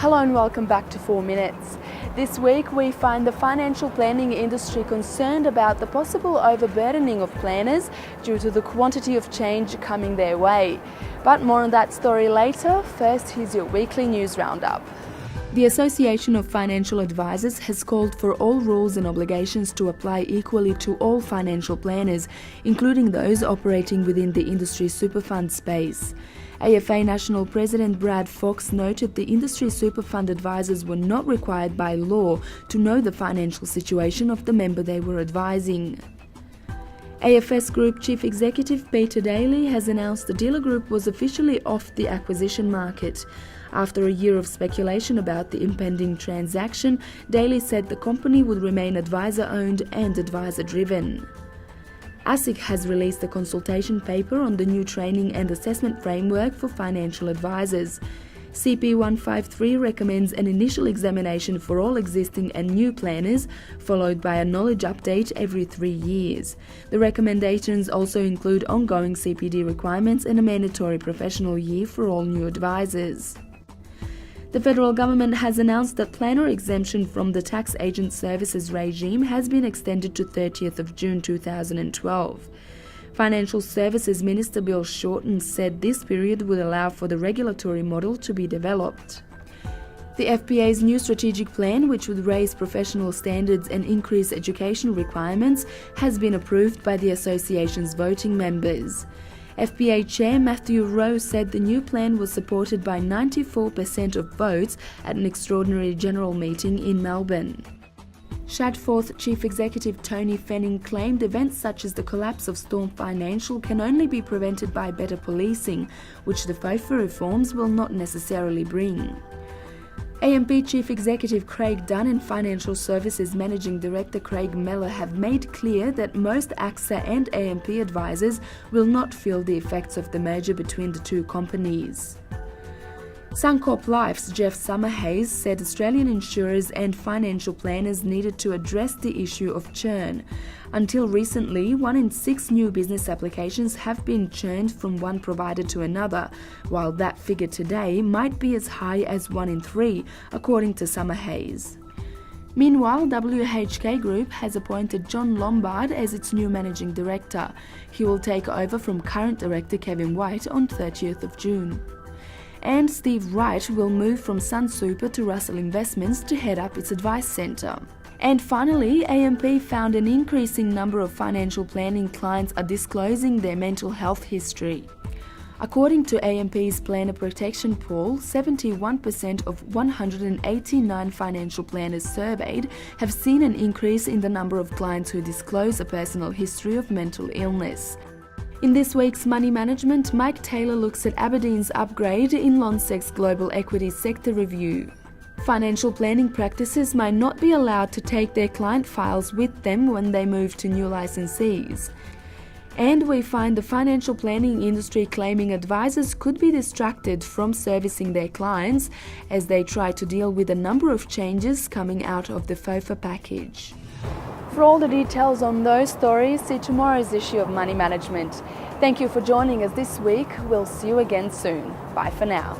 Hello and welcome back to 4 Minutes. This week we find the financial planning industry concerned about the possible overburdening of planners due to the quantity of change coming their way. But more on that story later. First, here's your weekly news roundup. The Association of Financial Advisors has called for all rules and obligations to apply equally to all financial planners, including those operating within the industry superfund space. AFA National President Brad Fox noted the industry superfund advisors were not required by law to know the financial situation of the member they were advising. AFS Group Chief Executive Peter Daly has announced the dealer group was officially off the acquisition market. After a year of speculation about the impending transaction, Daly said the company would remain advisor-owned and advisor-driven. ASIC has released a consultation paper on the new training and assessment framework for financial advisors. CP153 recommends an initial examination for all existing and new planners, followed by a knowledge update every 3 years. The recommendations also include ongoing CPD requirements and a mandatory professional year for all new advisors. The federal government has announced that planner exemption from the tax agent services regime has been extended to 30th of June 2012. Financial Services Minister Bill Shorten said this period would allow for the regulatory model to be developed. The FPA's new strategic plan, which would raise professional standards and increase education requirements, has been approved by the association's voting members. FPA Chair Matthew Rowe said the new plan was supported by 94% of votes at an extraordinary general meeting in Melbourne. Shadforth Chief Executive Tony Fanning claimed events such as the collapse of Storm Financial can only be prevented by better policing, which the FOFA reforms will not necessarily bring. AMP Chief Executive Craig Dunn and Financial Services Managing Director Craig Mellor have made clear that most AXA and AMP advisors will not feel the effects of the merger between the two companies. Suncorp Life's Jeff Summerhays said Australian insurers and financial planners needed to address the issue of churn. Until recently, 1 in 6 new business applications have been churned from one provider to another, while that figure today might be as high as 1 in 3, according to Summerhays. Meanwhile, WHK Group has appointed John Lombard as its new managing director. He will take over from current director Kevin White on 30th of June. And Steve Wright will move from Sun Super to Russell Investments to head up its advice centre. And finally, AMP found an increasing number of financial planning clients are disclosing their mental health history. According to AMP's Planner Protection Pool, 71% of 189 financial planners surveyed have seen an increase in the number of clients who disclose a personal history of mental illness. In this week's Money Management, Mike Taylor looks at Aberdeen's upgrade in Lonsec's Global Equity Sector Review. Financial planning practices might not be allowed to take their client files with them when they move to new licensees. And we find the financial planning industry claiming advisors could be distracted from servicing their clients as they try to deal with a number of changes coming out of the FOFA package. For all the details on those stories, see tomorrow's issue of Money Management. Thank you for joining us this week. We'll see you again soon. Bye for now.